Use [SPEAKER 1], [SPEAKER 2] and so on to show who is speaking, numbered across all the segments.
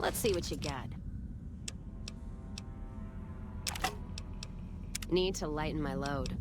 [SPEAKER 1] Let's see what you got. Need to lighten my load.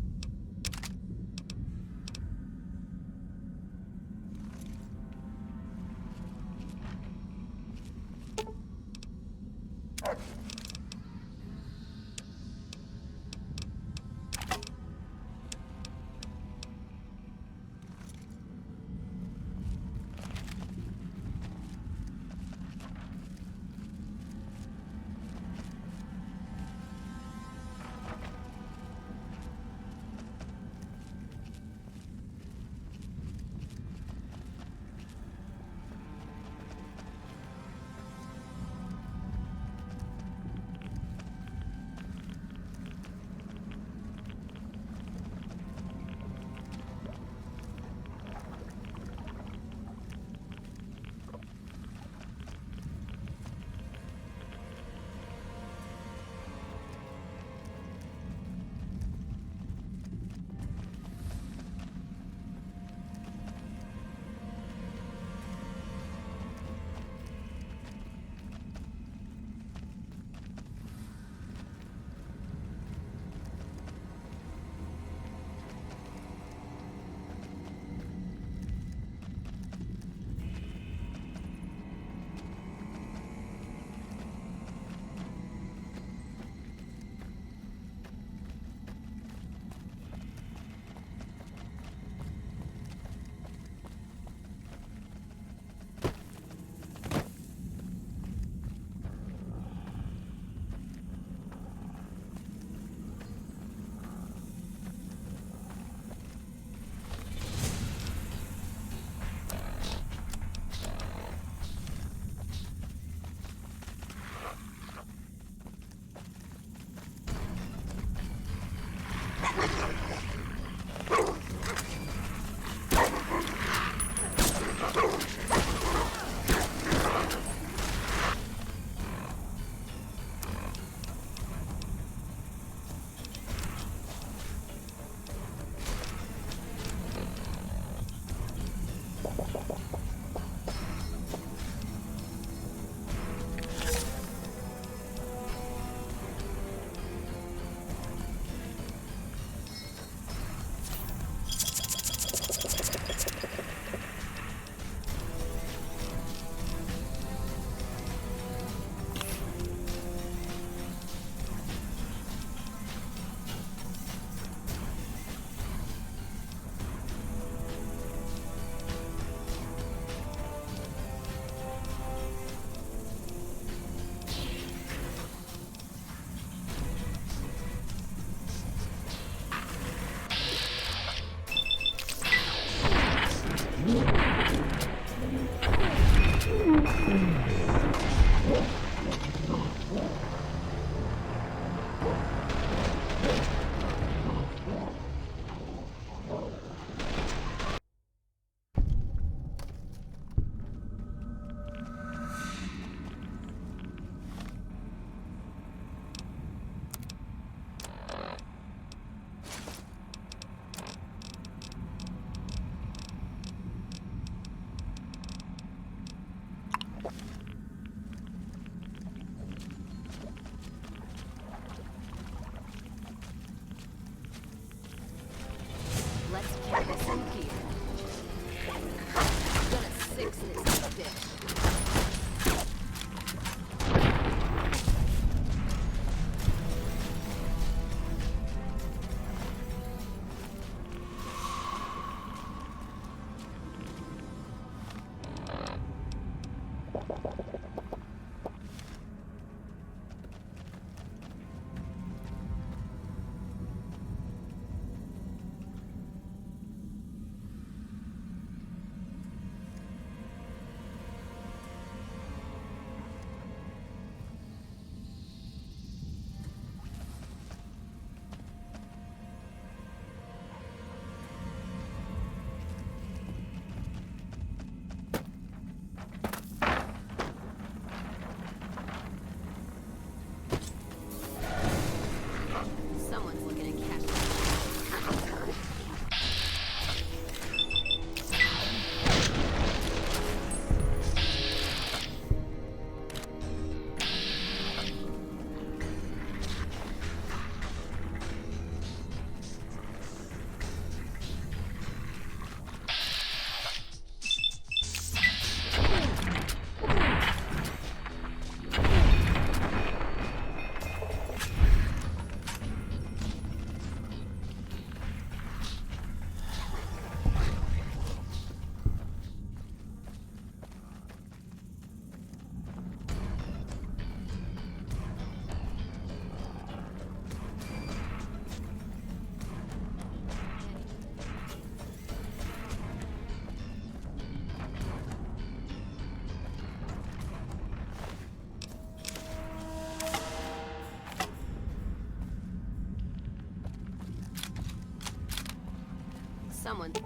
[SPEAKER 1] Someone's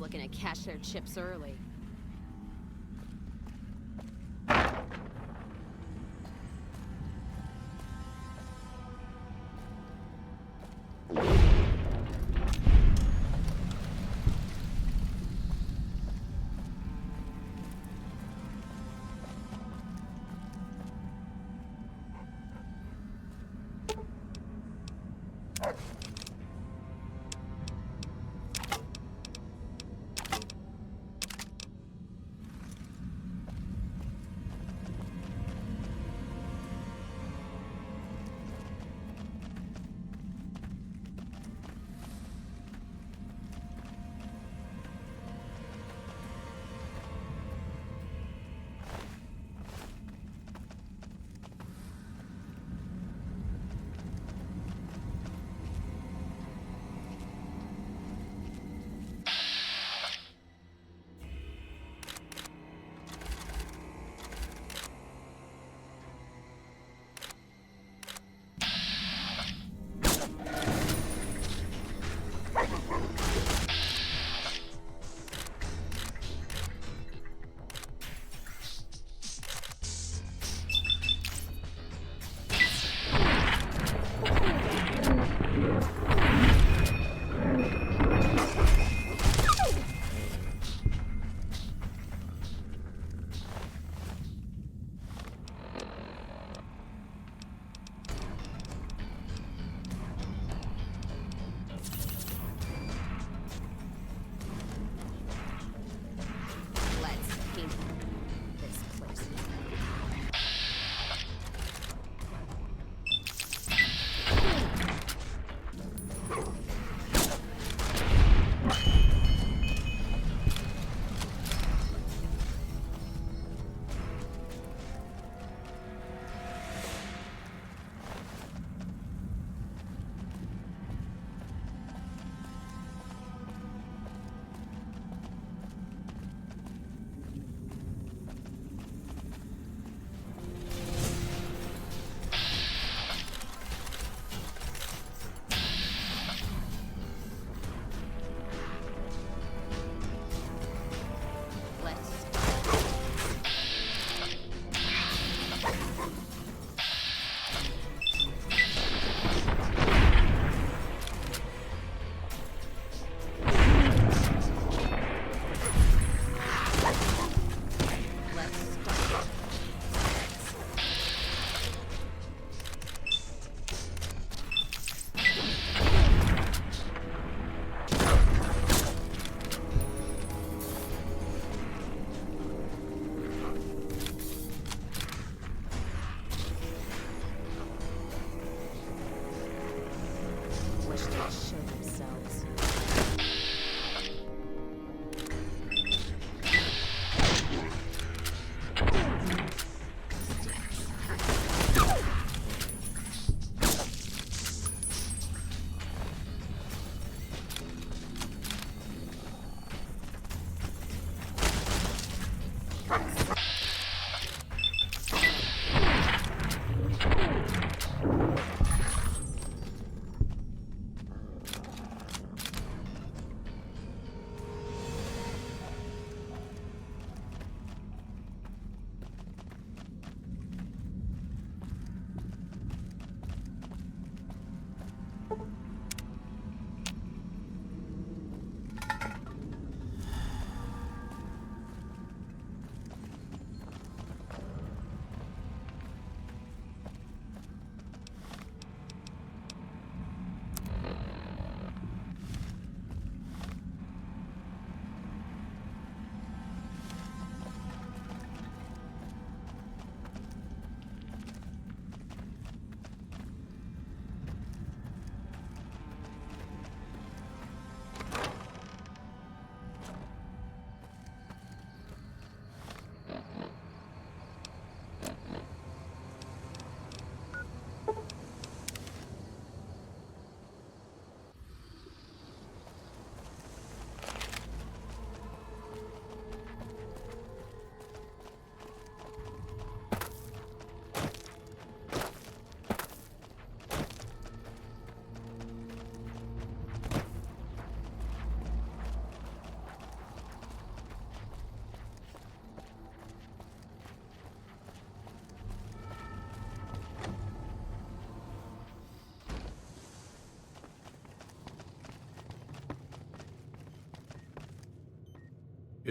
[SPEAKER 1] looking to cash their chips early.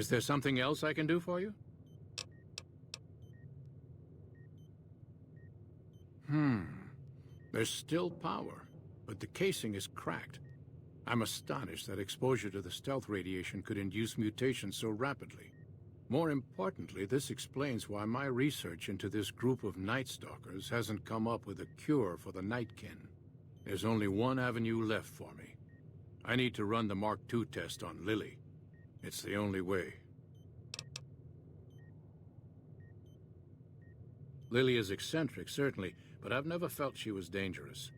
[SPEAKER 2] Is there something else I can do for you? There's still power, but the casing is cracked. I'm astonished that exposure to the stealth radiation could induce mutations so rapidly. More importantly, this explains why my research into this group of Night Stalkers hasn't come up with a cure for the Nightkin. There's only one avenue left for me. I need to run the Mark II test on Lily. It's the only way. Lily is eccentric, certainly, but I've never felt she was dangerous.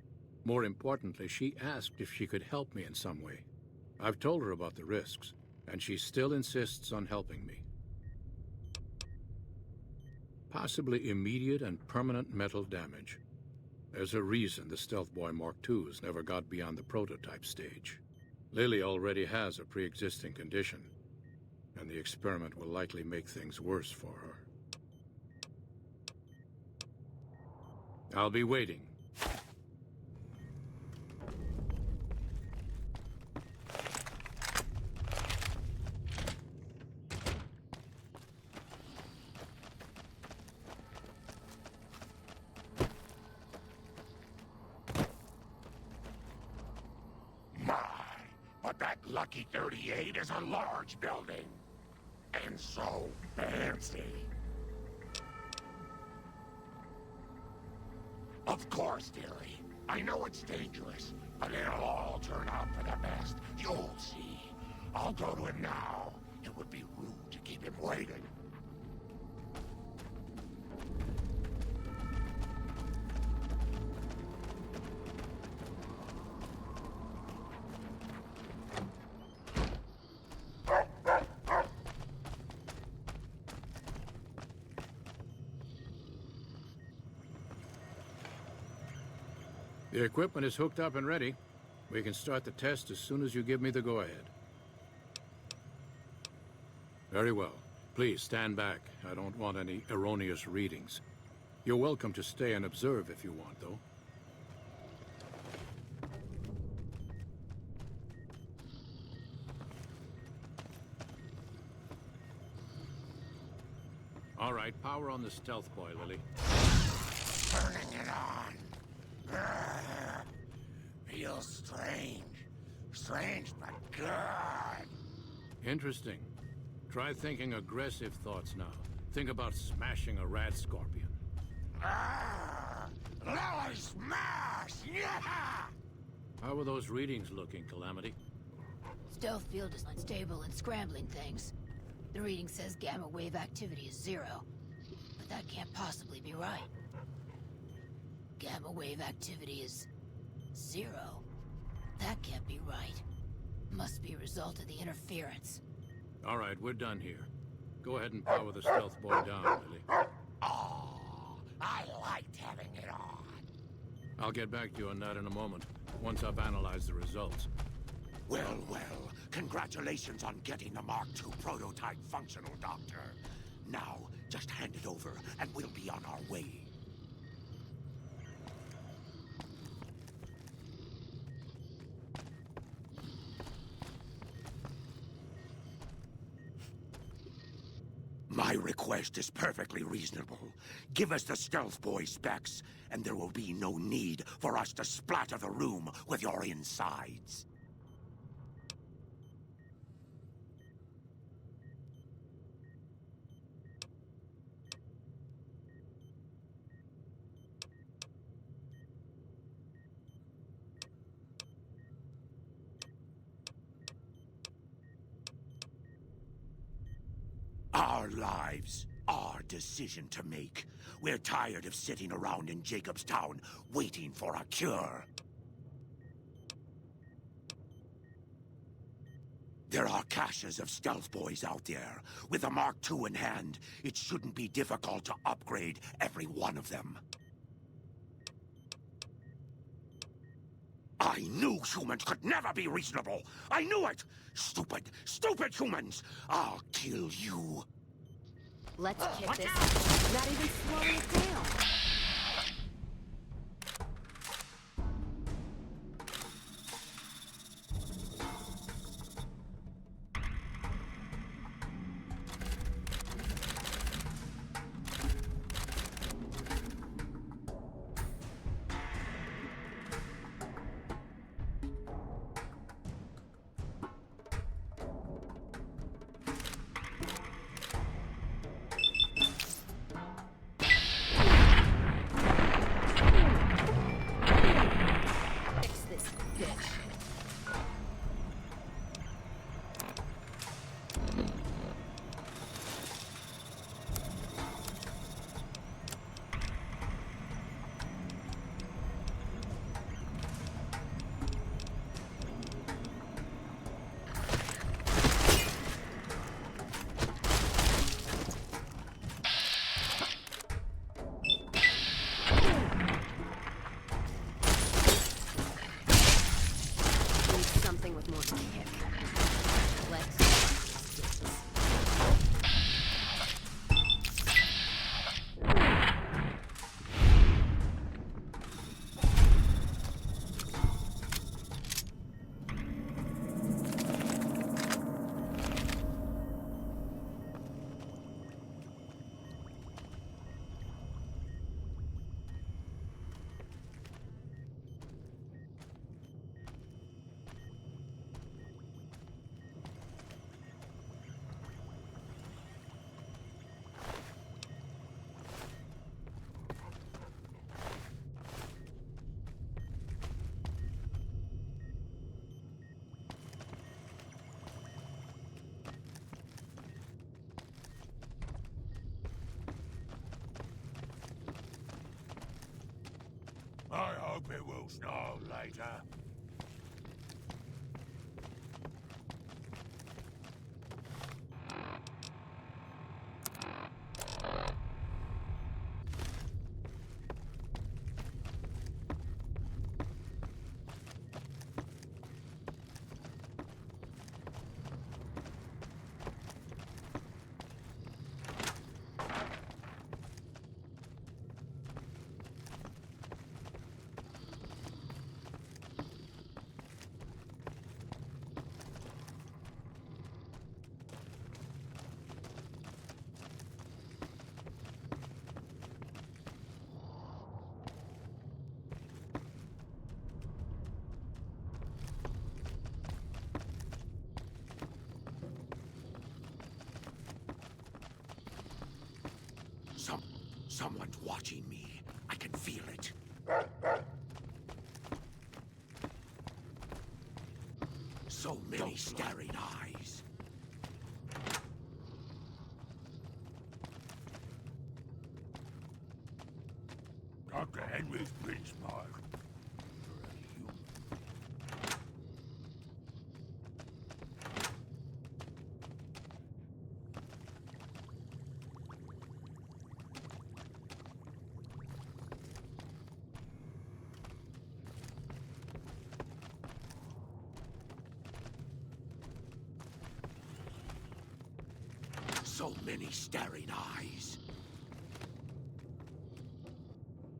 [SPEAKER 2] More importantly, she asked if she could help me in some way. I've told her about the risks, and she still insists on helping me. Possibly immediate and permanent metal damage. There's a reason the Stealth Boy Mark IIs never got beyond the prototype stage. Lily already has a pre-existing condition, and the experiment will likely make things worse for her. I'll be waiting.
[SPEAKER 3] But that Lucky 38 is a large building. And so fancy. Of course, dearie. I know it's dangerous, but it'll all turn out for the best. You'll see. I'll go to him now. It would be rude to keep him waiting.
[SPEAKER 2] The equipment is hooked up and ready. We can start the test as soon as you give me the go-ahead. Very well. Please stand back. I don't want any erroneous readings. You're welcome to stay and observe if you want, though. All right, power on the Stealth Boy, Lily.
[SPEAKER 3] Turning it on. Feels strange. Strange, but good.
[SPEAKER 2] Interesting. Try thinking aggressive thoughts now. Think about smashing a rad scorpion.
[SPEAKER 3] Lily smash! Yeah!
[SPEAKER 2] How are those readings looking, Calamity?
[SPEAKER 4] Stealth field is unstable and scrambling things. The reading says gamma wave activity is 0. But that can't possibly be right. Gamma wave activity is 0. That can't be right. Must be a result of the interference.
[SPEAKER 2] All right, we're done here. Go ahead and power the Stealth Boy down, Lily.
[SPEAKER 3] Oh, I liked having it on.
[SPEAKER 2] I'll get back to you on that in a moment, once I've analyzed the results.
[SPEAKER 3] Well, well, congratulations on getting the Mark II prototype functional, Doctor. Now, just hand it over, and we'll be on our way. My request is perfectly reasonable. Give us the Stealth Boy specs, and there will be no need for us to splatter the room with your insides. Our lives, our decision to make. We're tired of sitting around in Jacobstown waiting for a cure. There are caches of Stealth Boys out there. With a Mark II in hand, it shouldn't be difficult to upgrade every one of them. I knew humans could never be reasonable! I knew it! Stupid, stupid humans! I'll kill you!
[SPEAKER 1] Let's kick this. Not even slowing it down.
[SPEAKER 3] I hope it will snow later. Someone's watching me. I can feel it. So many staring eyes. Dr. Henry's Prince Mark. So many staring eyes.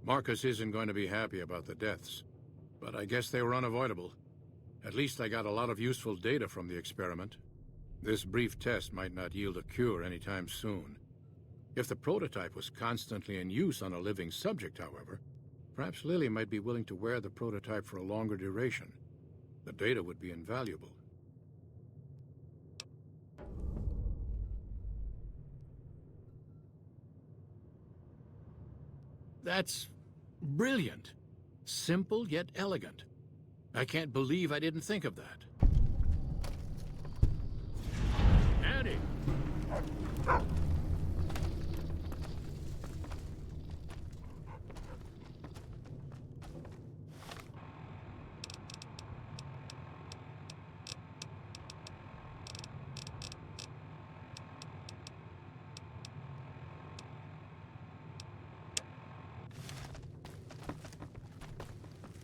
[SPEAKER 2] Marcus isn't going to be happy about the deaths, but I guess they were unavoidable. At least I got a lot of useful data from the experiment. This brief test might not yield a cure anytime soon. If the prototype was constantly in use on a living subject, however, perhaps Lily might be willing to wear the prototype for a longer duration. The data would be invaluable. That's brilliant. Simple yet elegant. I can't believe I didn't think of that. Annie!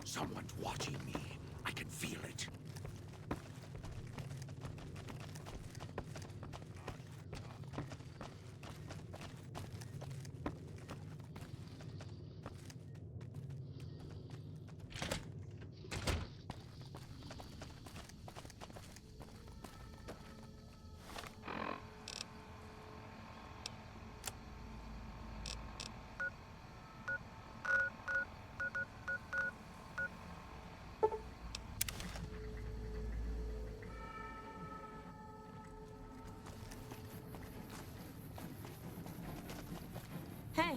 [SPEAKER 3] Someone's watching me. I can feel it.
[SPEAKER 1] Hey.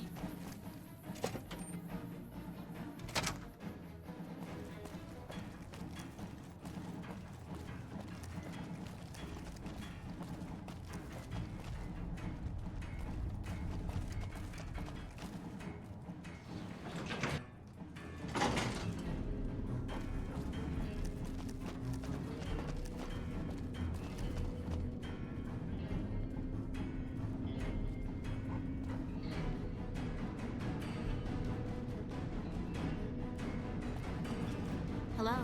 [SPEAKER 1] Hello.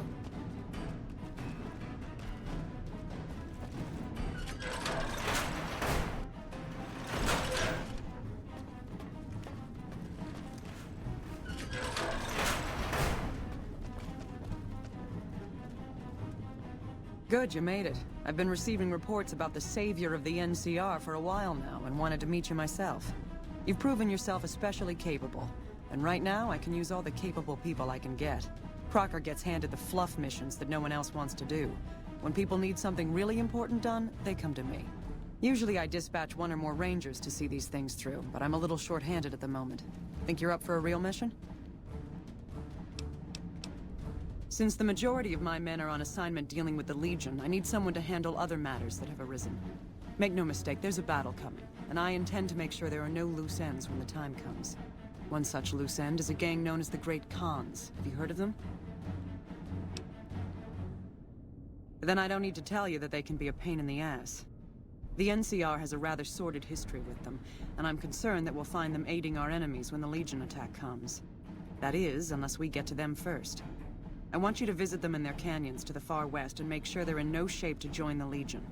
[SPEAKER 5] Good, you made it. I've been receiving reports about the savior of the NCR for a while now, and wanted to meet you myself. You've proven yourself especially capable, and right now I can use all the capable people I can get. Crocker gets handed the fluff missions that no one else wants to do. When people need something really important done, they come to me. Usually I dispatch one or more rangers to see these things through, but I'm a little short-handed at the moment. Think you're up for a real mission? Since the majority of my men are on assignment dealing with the Legion, I need someone to handle other matters that have arisen. Make no mistake, there's a battle coming, and I intend to make sure there are no loose ends when the time comes. One such loose end is a gang known as the Great Khans. Have you heard of them? Then I don't need to tell you that they can be a pain in the ass. The NCR has a rather sordid history with them, and I'm concerned that we'll find them aiding our enemies when the Legion attack comes. That is, unless we get to them first. I want you to visit them in their canyons to the far west and make sure they're in no shape to join the Legion.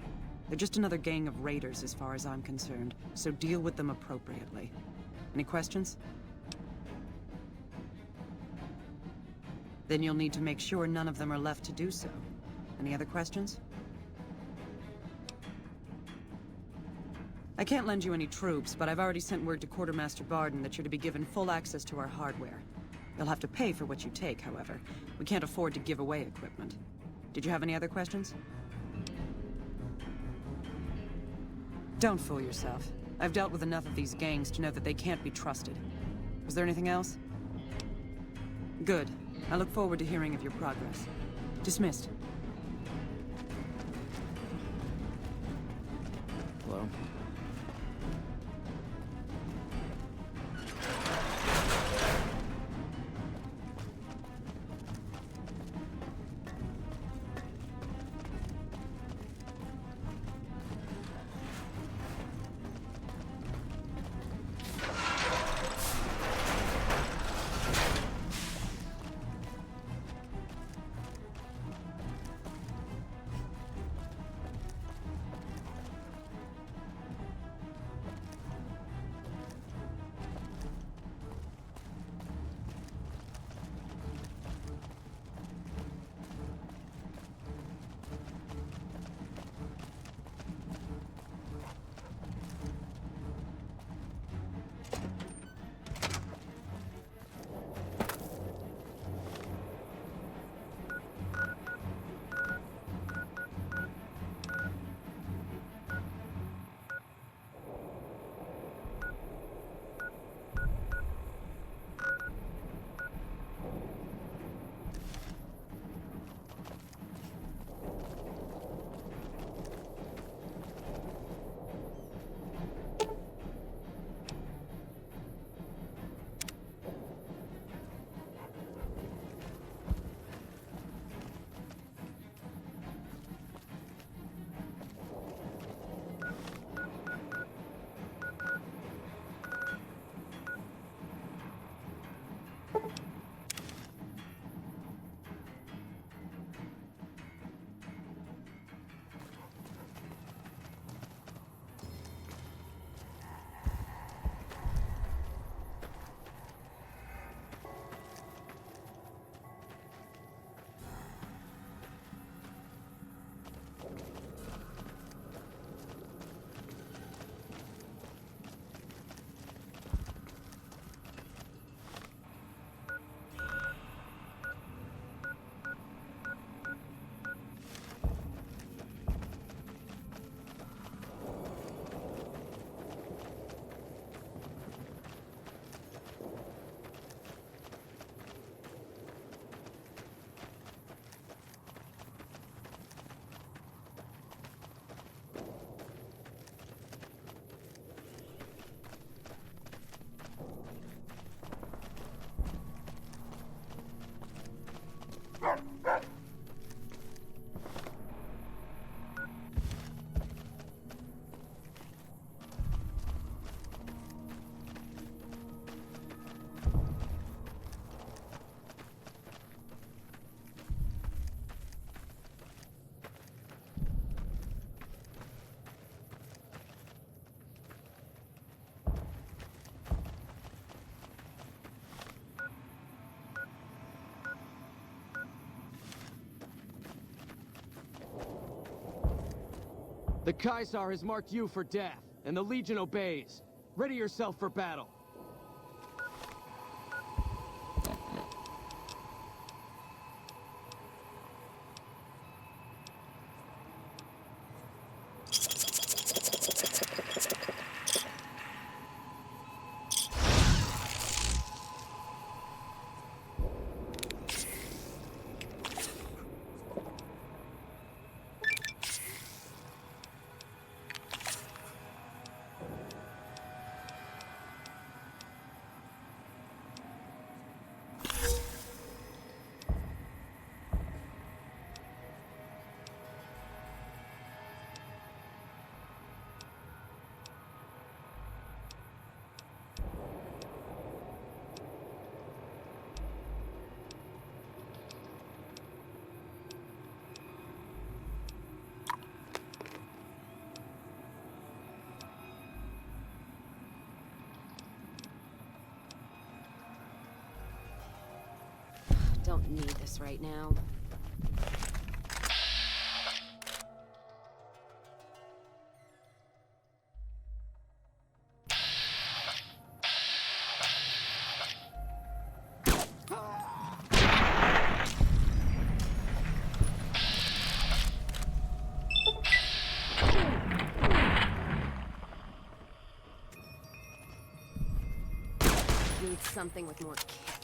[SPEAKER 5] They're just another gang of raiders as far as I'm concerned, so deal with them appropriately. Any questions? Then you'll need to make sure none of them are left to do so. Any other questions? I can't lend you any troops, but I've already sent word to Quartermaster Barden that you're to be given full access to our hardware. You'll have to pay for what you take, however. We can't afford to give away equipment. Did you have any other questions? Don't fool yourself. I've dealt with enough of these gangs to know that they can't be trusted. Was there anything else? Good. I look forward to hearing of your progress. Dismissed.
[SPEAKER 6] Hello?
[SPEAKER 7] The Caesar has marked you for death, and the Legion obeys. Ready yourself for battle.
[SPEAKER 1] Don't need this right now. Need something with more kick.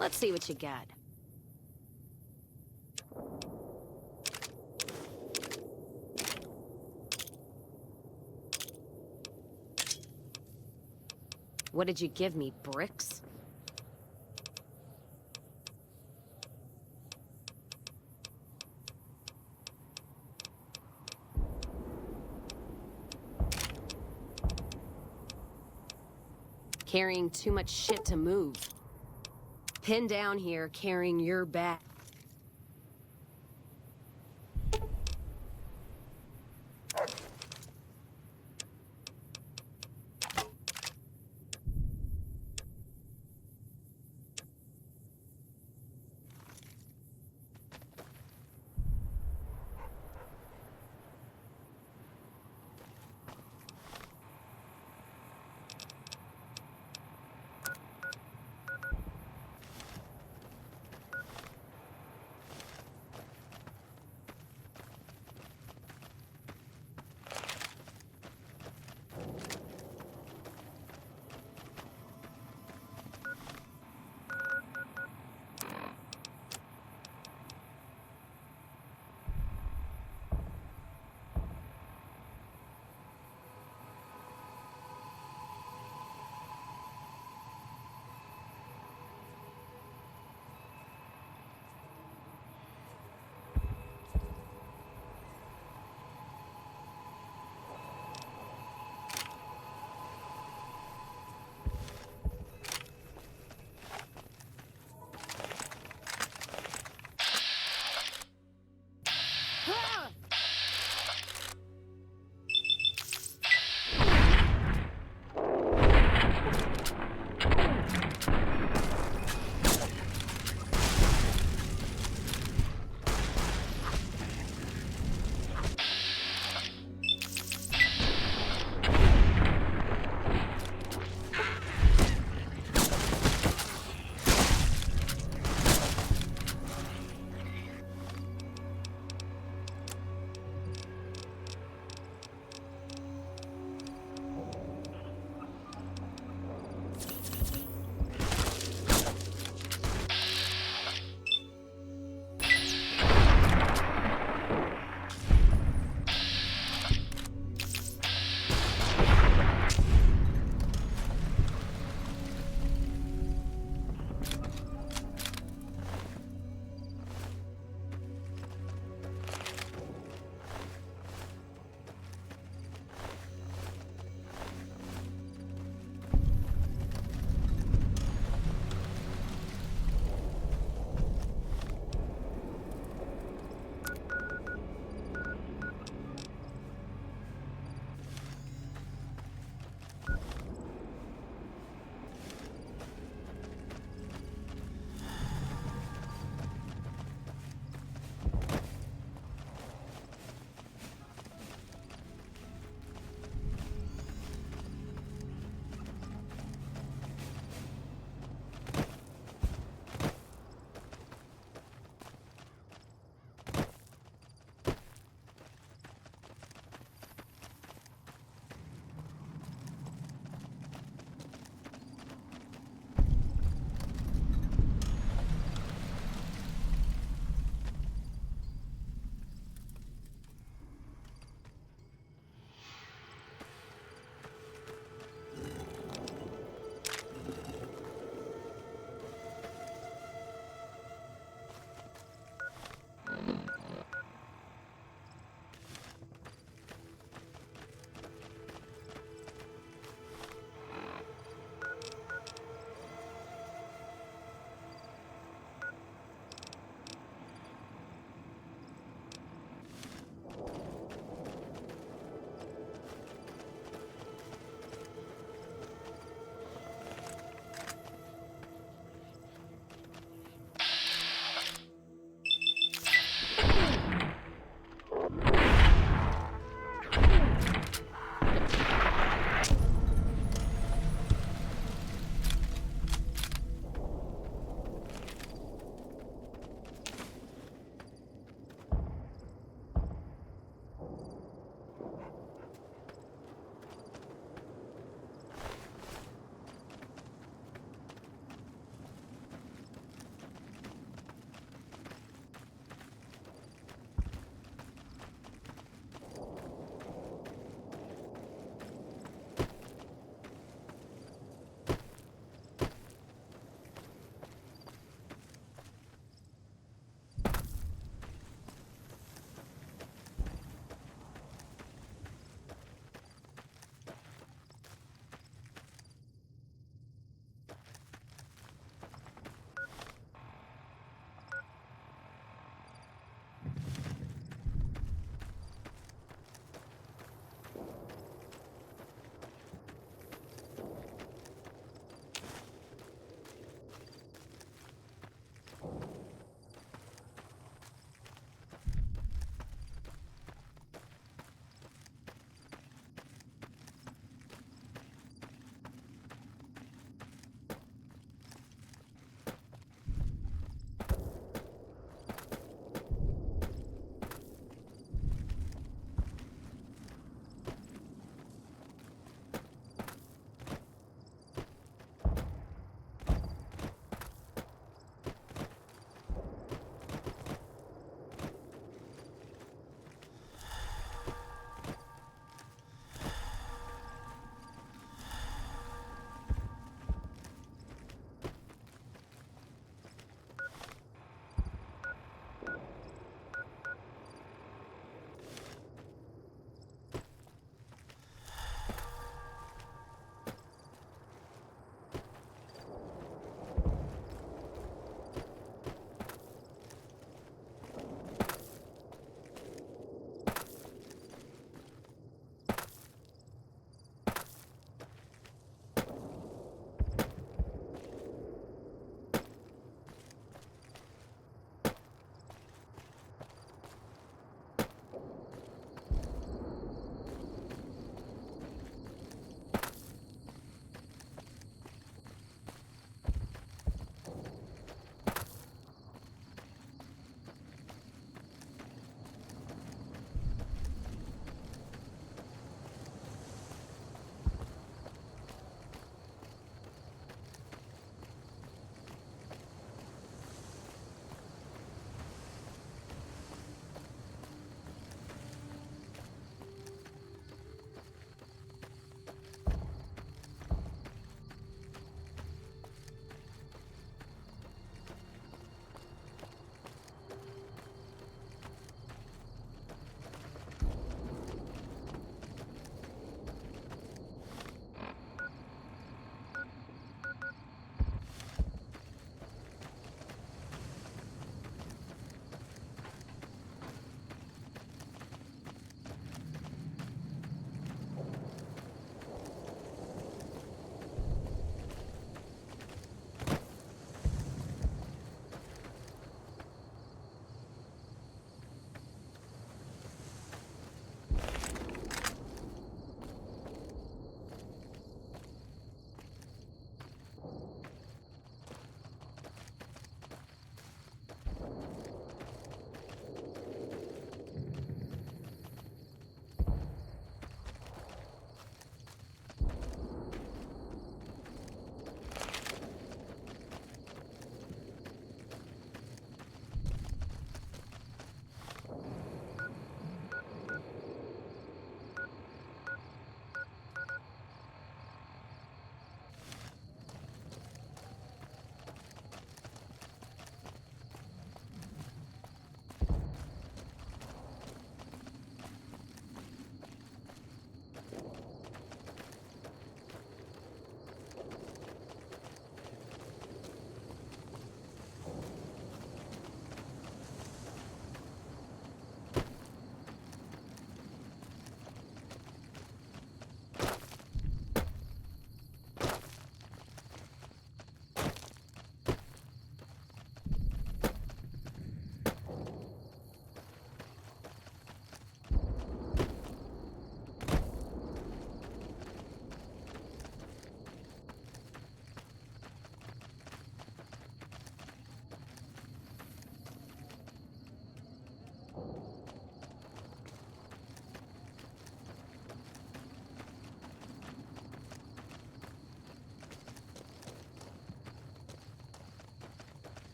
[SPEAKER 1] Let's see what you got. What did you give me, bricks? Carrying too much shit to move. Pinned down here, carrying your bag.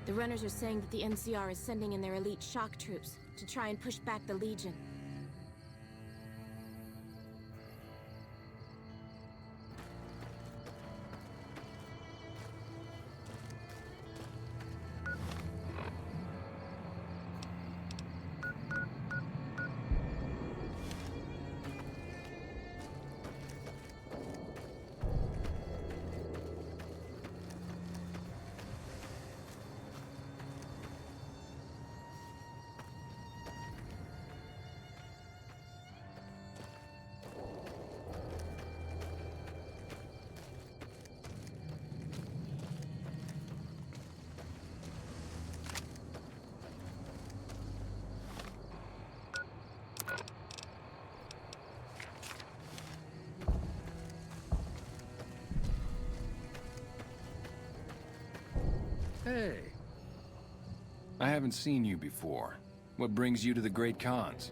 [SPEAKER 6] The runners are saying that the NCR is sending in their elite shock troops to try and push back the Legion.
[SPEAKER 8] Hey. I haven't seen you before. What brings you to the Great Khans?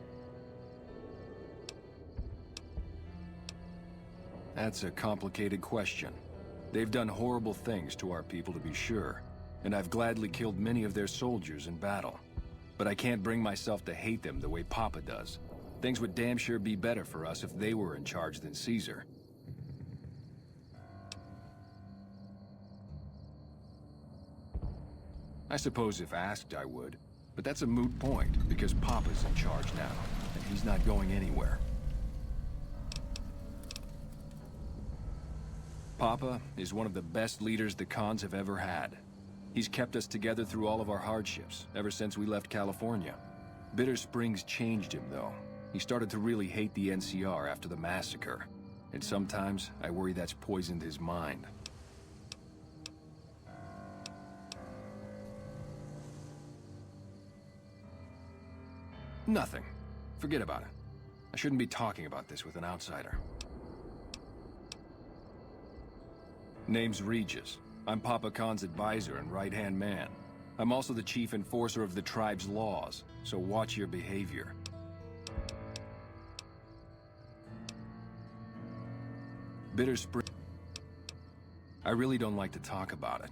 [SPEAKER 8] That's a complicated question. They've done horrible things to our people, to be sure, and I've gladly killed many of their soldiers in battle. But I can't bring myself to hate them the way Papa does. Things would damn sure be better for us if they were in charge than Caesar. I suppose if asked, I would. But that's a moot point, because Papa's in charge now, and he's not going anywhere. Papa is one of the best leaders the Khans have ever had. He's kept us together through all of our hardships, ever since we left California. Bitter Springs changed him, though. He started to really hate the NCR after the massacre. And sometimes, I worry that's poisoned his mind. Nothing. Forget about it. I shouldn't be talking about this with an outsider. Name's Regis. I'm Papa Khan's advisor and right-hand man. I'm also the chief enforcer of the tribe's laws, so watch your behavior. Bitter Spring. I really don't like to talk about it.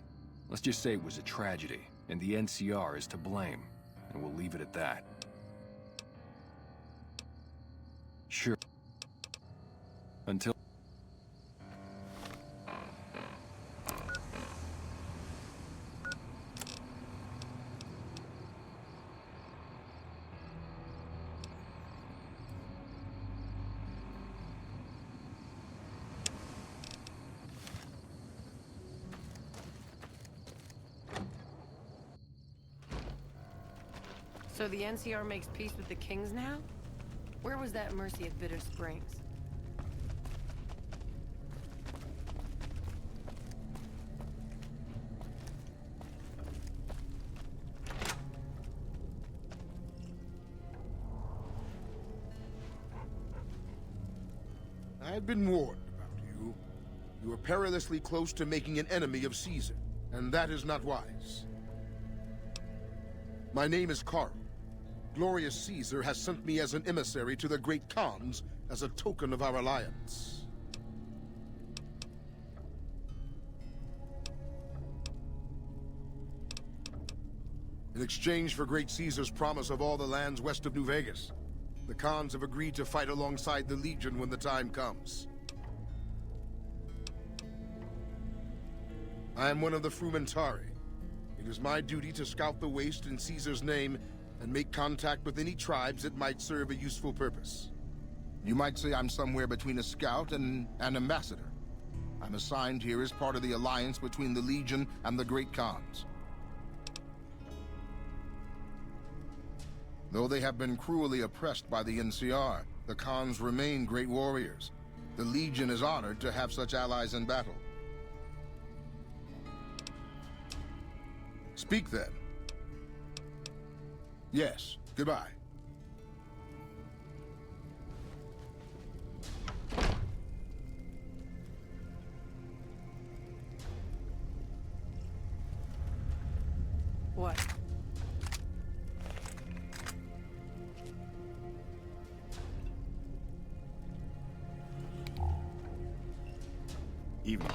[SPEAKER 8] Let's just say it was a tragedy, and the NCR is to blame, and we'll leave it at that. Sure. Until...
[SPEAKER 5] So the NCR makes peace with the kings now? Where was that mercy at Bitter Springs?
[SPEAKER 9] I had been warned about you. You were perilously close to making an enemy of Caesar, and that is not wise. My name is Carl. Glorious Caesar has sent me as an emissary to the Great Khans as a token of our alliance. In exchange for Great Caesar's promise of all the lands west of New Vegas, the Khans have agreed to fight alongside the Legion when the time comes. I am one of the Frumentari. It is my duty to scout the waste in Caesar's name and make contact with any tribes that might serve a useful purpose. You might say I'm somewhere between a scout and an ambassador. I'm assigned here as part of the alliance between the Legion and the Great Khans. Though they have been cruelly oppressed by the NCR, the Khans remain great warriors. The Legion is honored to have such allies in battle. Speak then. Yes, goodbye.
[SPEAKER 5] What?
[SPEAKER 8] Evening.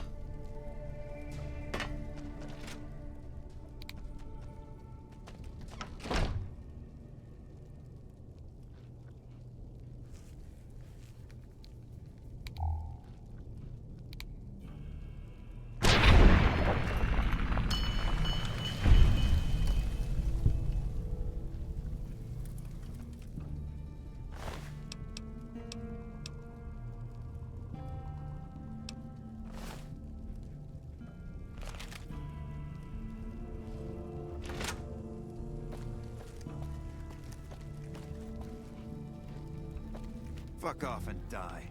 [SPEAKER 10] Fuck off and die.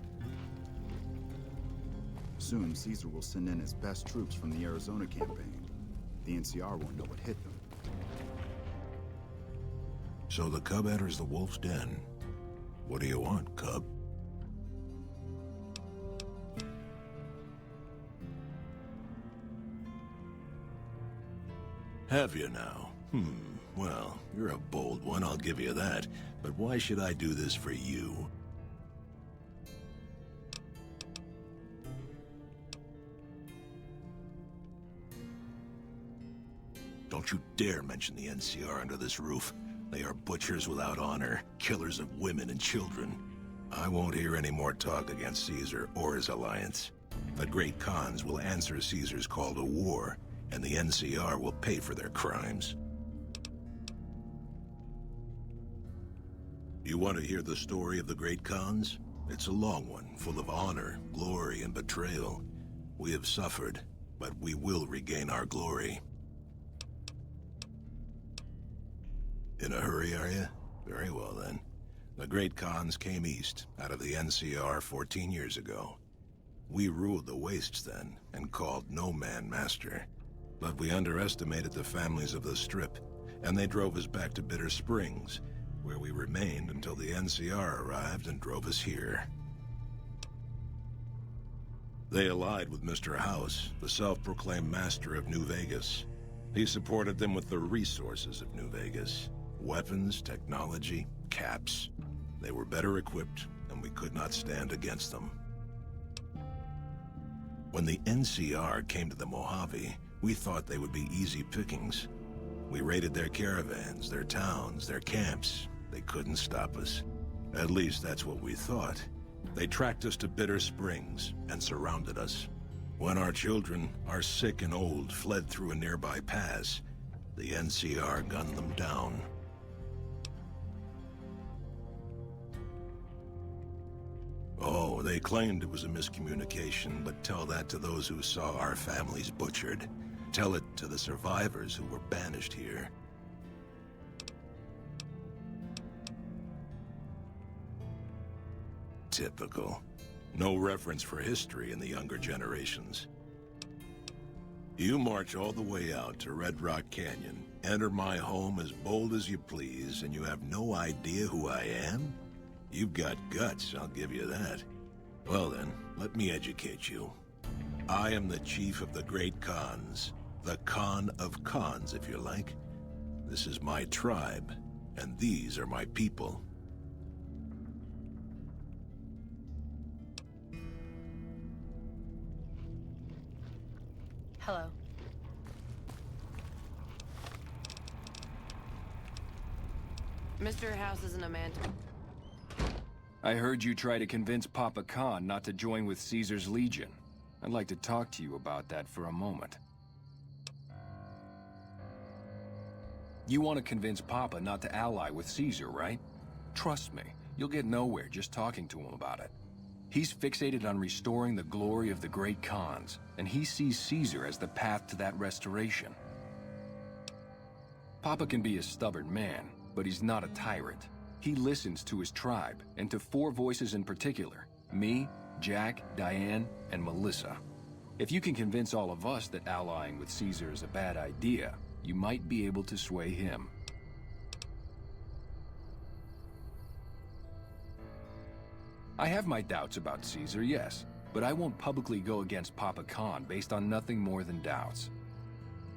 [SPEAKER 11] Soon, Caesar will send in his best troops from the Arizona campaign. The NCR won't know what hit them.
[SPEAKER 3] So the cub enters the wolf's den. What do you want, cub? Have you now? Well, you're a bold one, I'll give you that. But why should I do this for you? Don't you dare mention the NCR under this roof. They are butchers without honor, killers of women and children. I won't hear any more talk against Caesar or his alliance. The great Khans will answer Caesar's call to war, and the NCR will pay for their crimes. You want to hear the story of the great Khans? It's a long one, full of honor, glory, and betrayal. We have suffered, but we will regain our glory. In a hurry, are you? Very well, then. The great Khans came east, out of the NCR 14 years ago. We ruled the wastes then, and called no man master. But we underestimated the families of the Strip, and they drove us back to Bitter Springs, where we remained until the NCR arrived and drove us here. They allied with Mr. House, the self-proclaimed master of New Vegas. He supported them with the resources of New Vegas. Weapons, technology, caps. They were better equipped, and we could not stand against them. When the NCR came to the Mojave, we thought they would be easy pickings. We raided their caravans, their towns, their camps. They couldn't stop us. At least that's what we thought. They tracked us to Bitter Springs and surrounded us. When our children, our sick and old, fled through a nearby pass, the NCR gunned them down. Oh, they claimed it was a miscommunication, but tell that to those who saw our families butchered. Tell it to the survivors who were banished here. Typical. No reference for history in the younger generations. You march all the way out to Red Rock Canyon, enter my home as bold as you please, and you have no idea who I am? You've got guts, I'll give you that. Well then, let me educate you. I am the chief of the great Khans. The Khan of Khans, if you like. This is my tribe, and these are my people.
[SPEAKER 1] Hello. Mr. House isn't a man to...
[SPEAKER 8] I heard you try to convince Papa Khan not to join with Caesar's Legion. I'd like to talk to you about that for a moment. You want to convince Papa not to ally with Caesar, right? Trust me, you'll get nowhere just talking to him about it. He's fixated on restoring the glory of the great Khans, and he sees Caesar as the path to that restoration. Papa can be a stubborn man, but he's not a tyrant. He listens to his tribe, and to 4 voices in particular: me, Jack, Diane, and Melissa. If you can convince all of us that allying with Caesar is a bad idea, you might be able to sway him. I have my doubts about Caesar, yes, but I won't publicly go against Papa Khan based on nothing more than doubts.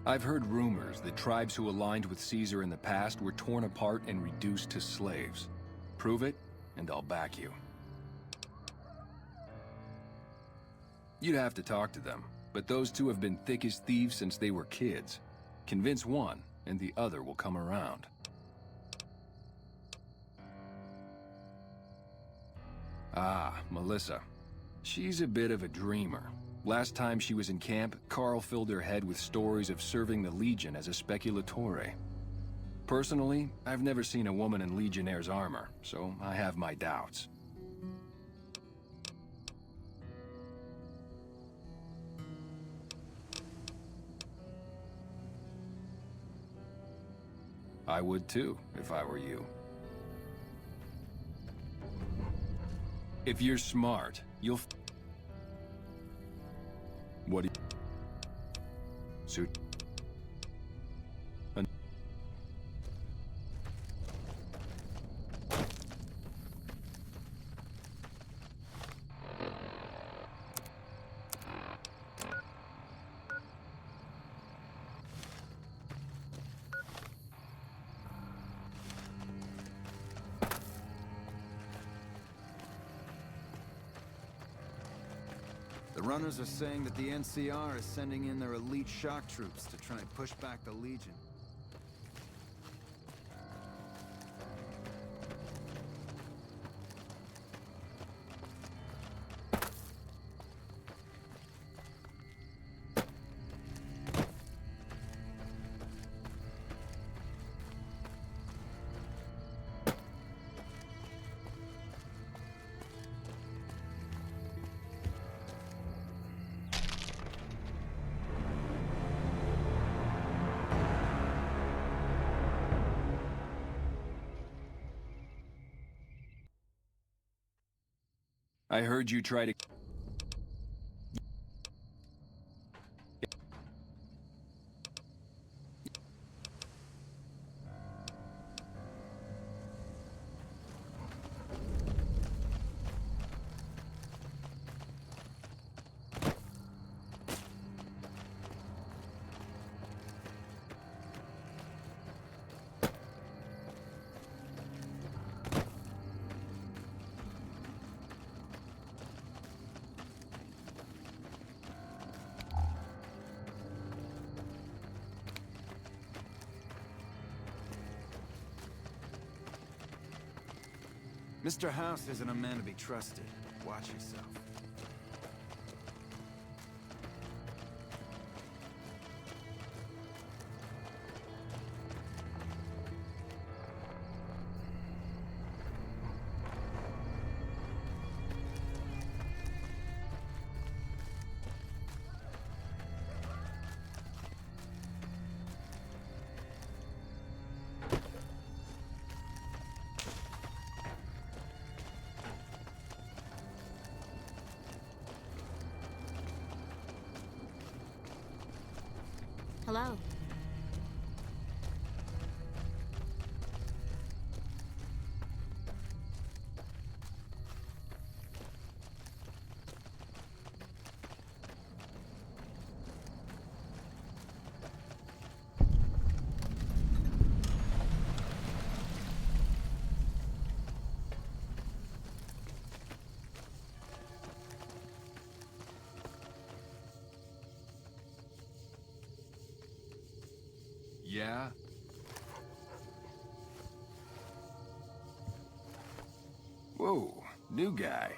[SPEAKER 8] I've heard rumors that tribes who aligned with Caesar in the past were torn apart and reduced to slaves. Prove it, and I'll back you. You'd have to talk to them, but those two have been thick as thieves since they were kids. Convince one, and the other will come around. Ah, Melissa. She's a bit of a dreamer. Last time she was in camp, Carl filled her head with stories of serving the Legion as a speculatore. Personally, I've never seen a woman in Legionnaire's armor, so I have my doubts. I would too, if I were you. If you're smart, you'll... What do you... Suit...
[SPEAKER 11] The runners are saying that the NCR is sending in their elite shock troops to try and push back the Legion.
[SPEAKER 8] I heard you try to...
[SPEAKER 11] Mr. House isn't a man to be trusted. Watch yourself.
[SPEAKER 6] Hello.
[SPEAKER 8] Yeah? Whoa, new guy.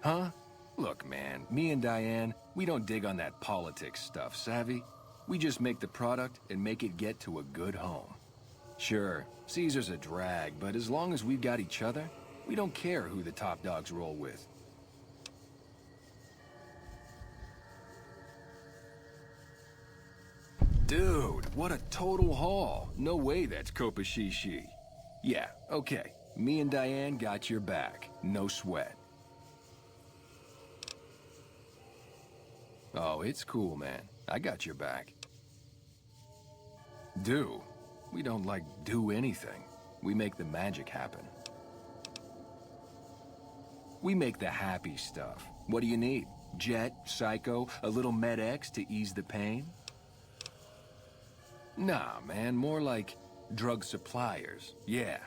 [SPEAKER 8] Huh? Look, man, me and Diane, we don't dig on that politics stuff, savvy? We just make the product and make it get to a good home. Sure, Caesar's a drag, but as long as we've got each other, we don't care who the top dogs roll with. Dude, what a total haul. No way that's Kopashishi. Yeah, okay. Me and Diane got your back. No sweat. Oh, it's cool, man. I got your back. Do? We don't, like, do anything. We make the magic happen. We make the happy stuff. What do you need? Jet, Psycho, a little Med-X to ease the pain? Nah, man, more like drug suppliers. Yeah,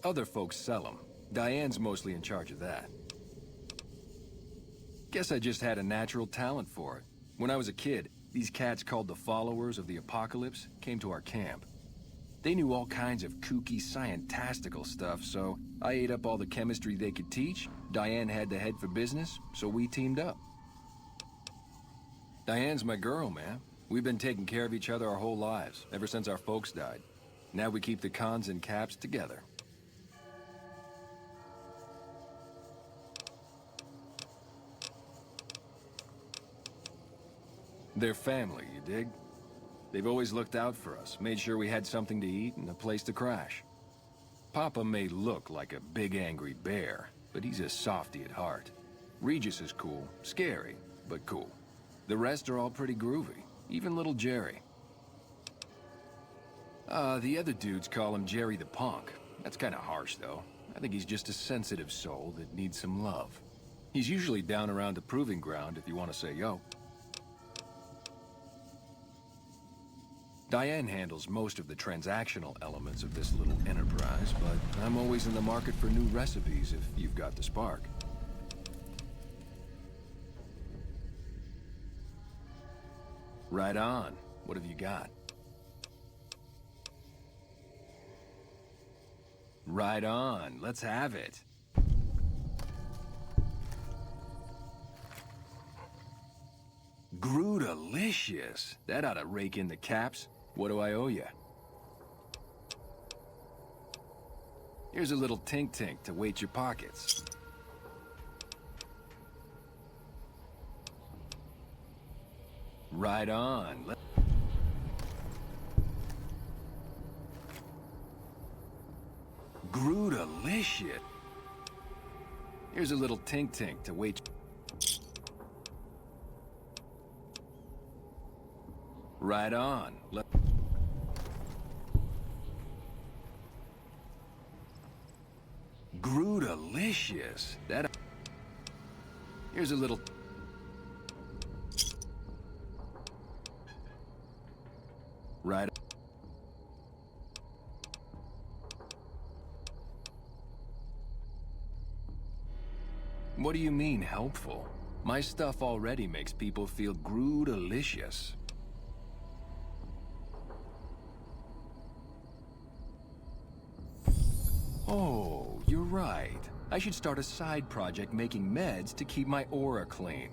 [SPEAKER 8] other folks sell them. Diane's mostly in charge of that. Guess I just had a natural talent for it. When I was a kid, these cats called the Followers of the Apocalypse came to our camp. They knew all kinds of kooky, scientistical stuff, so I ate up all the chemistry they could teach. Diane had the head for business, so we teamed up. Diane's my girl, man. We've been taking care of each other our whole lives, ever since our folks died. Now we keep the cons and caps together. They're family, you dig? They've always looked out for us, made sure we had something to eat and a place to crash. Papa may look like a big angry bear, but he's a softy at heart. Regis is cool, scary, but cool. The rest are all pretty groovy, even little Jerry. The other dudes call him Jerry the Punk. That's kinda harsh, though. I think he's just a sensitive soul that needs some love. He's usually down around the proving ground if you want to say yo. Diane handles most of the transactional elements of this little enterprise, but I'm always in the market for new recipes if you've got the spark. Right on. What have you got? Right on. Let's have it. Groot-alicious. That ought to rake in the caps. What do I owe you? Here's a little tink-tink to weight your pockets. Right on. Groot-alicious. Here's a little tink-tink to weight. Right on. Groot-alicious. That. Here's a little. Right. What do you mean, helpful? My stuff already makes people feel Groot-alicious. Oh, you're right. I should start a side project making meds to keep my aura clean.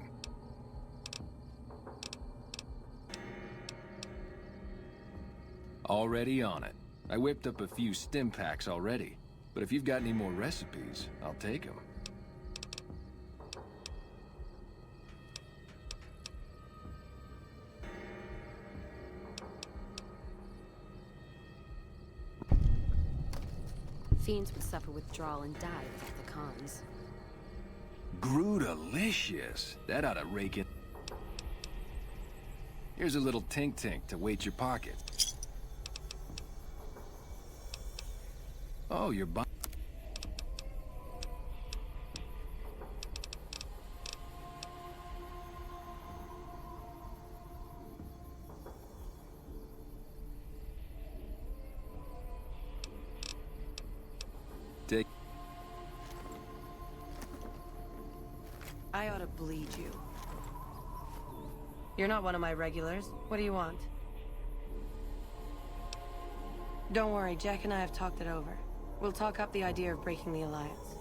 [SPEAKER 8] Already on it. I whipped up a few stim packs already, but if you've got any more recipes, I'll take them.
[SPEAKER 1] Fiends would suffer withdrawal and die without the cons.
[SPEAKER 8] Groot-alicious. That ought to rake in. Here's a little tink-tink to weight your pockets. Oh, you're buying.
[SPEAKER 10] I ought to bleed you. You're not one of my regulars. What do you want? Don't worry, Jack and I have talked it over. We'll talk up the idea of breaking the Alliance.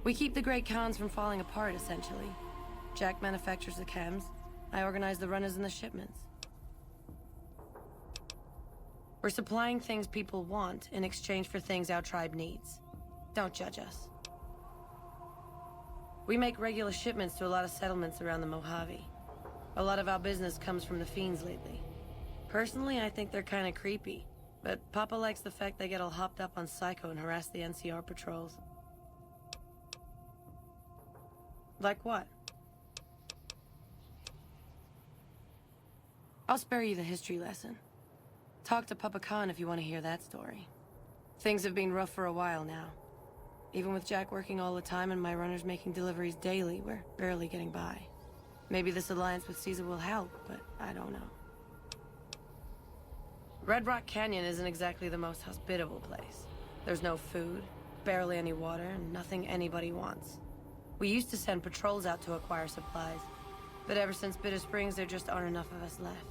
[SPEAKER 10] We keep the Great Khans from falling apart, essentially. Jack manufactures the chems. I organize the runners and the shipments. We're supplying things people want in exchange for things our tribe needs. Don't judge us. We make regular shipments to a lot of settlements around the Mojave. A lot of our business comes from the Fiends lately. Personally, I think they're kinda creepy, but Papa likes the fact they get all hopped up on Psycho and harass the NCR patrols. Like what? I'll spare you the history lesson. Talk to Papa Khan if you want to hear that story. Things have been rough for a while now. Even with Jack working all the time and my runners making deliveries daily, we're barely getting by. Maybe this alliance with Caesar will help, but I don't know. Red Rock Canyon isn't exactly the most hospitable place. There's no food, barely any water, and nothing anybody wants. We used to send patrols out to acquire supplies, but ever since Bitter Springs, there just aren't enough of us left.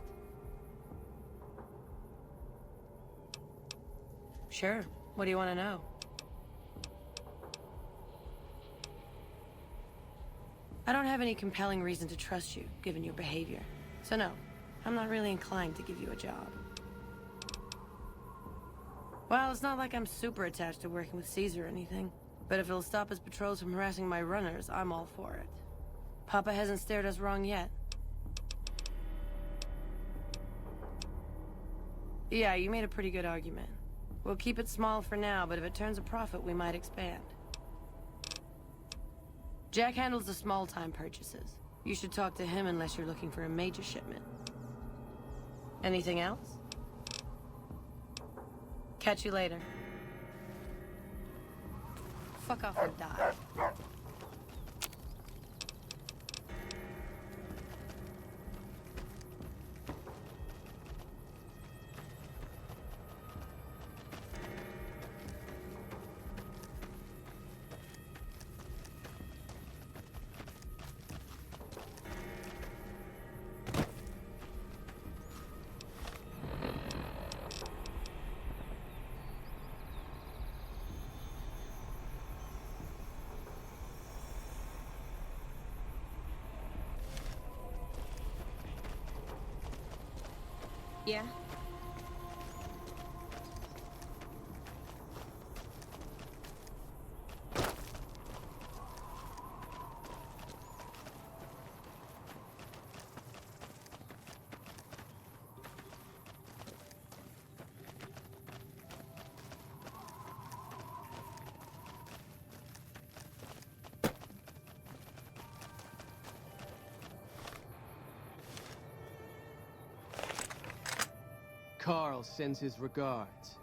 [SPEAKER 10] Sure. What do you want to know? I don't have any compelling reason to trust you, given your behavior. So no, I'm not really inclined to give you a job. Well, it's not like I'm super attached to working with Caesar or anything. But if it'll stop his patrols from harassing my runners, I'm all for it. Papa hasn't steered us wrong yet. Yeah, you made a pretty good argument. We'll keep it small for now, but if it turns a profit, we might expand. Jack handles the small-time purchases. You should talk to him unless you're looking for a major shipment. Anything else? Catch you later. Fuck off and die.
[SPEAKER 6] Yeah?
[SPEAKER 7] Carl sends his regards.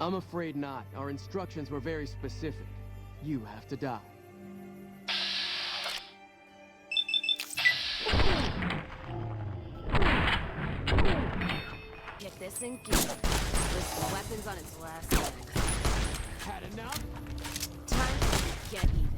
[SPEAKER 7] I'm afraid not. Our instructions were very specific. You have to die.
[SPEAKER 1] Get this in gear. With weapons on its last leg.
[SPEAKER 7] Had enough?
[SPEAKER 1] Time to get even.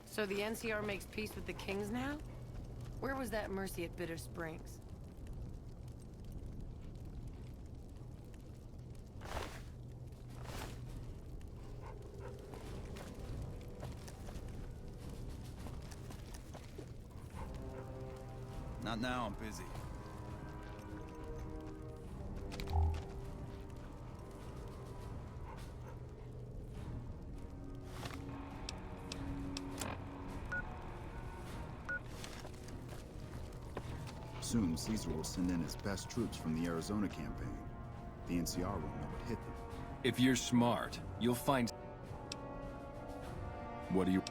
[SPEAKER 10] So the NCR makes peace with the Kings now? Where was that mercy at Bitter Springs?
[SPEAKER 11] Not now, I'm busy. Soon, Caesar will send in his best troops from the Arizona campaign. The NCR won't know what hit them.
[SPEAKER 8] If you're smart, you'll find... What do you...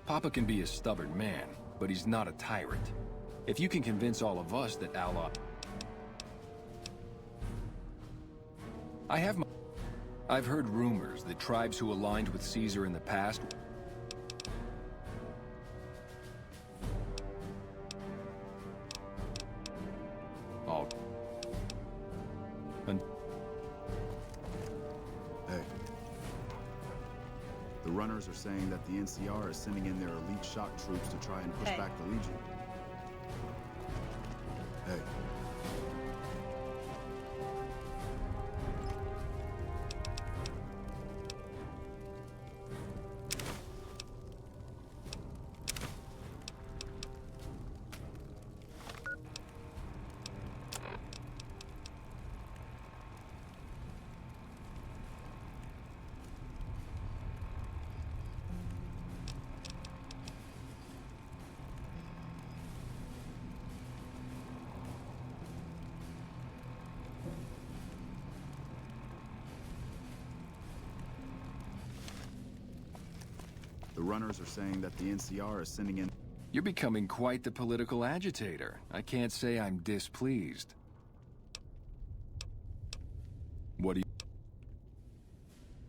[SPEAKER 8] Papa can be a stubborn man, but he's not a tyrant. If you can convince all of us that Allah... I've heard rumors that tribes who aligned with Caesar in the past...
[SPEAKER 11] Hey. The runners are saying that the NCR is sending in their elite shock troops to try and push back the Legion. The runners are saying that the NCR is sending in...
[SPEAKER 8] You're becoming quite the political agitator. I can't say I'm displeased. What do you...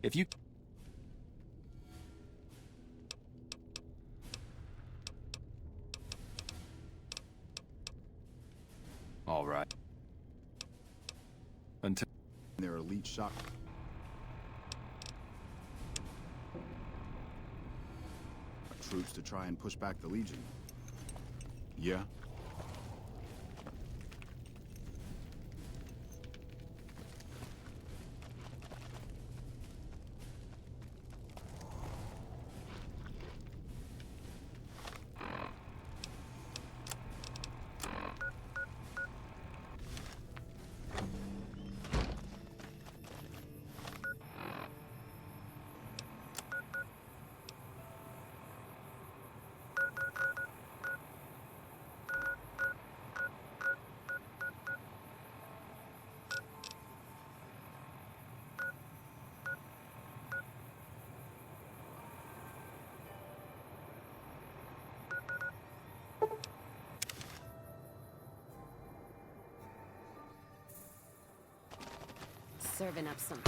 [SPEAKER 8] If you... All right. Until...
[SPEAKER 11] Their elite shock... troops to try and push back the Legion. Yeah?
[SPEAKER 1] Serving up some.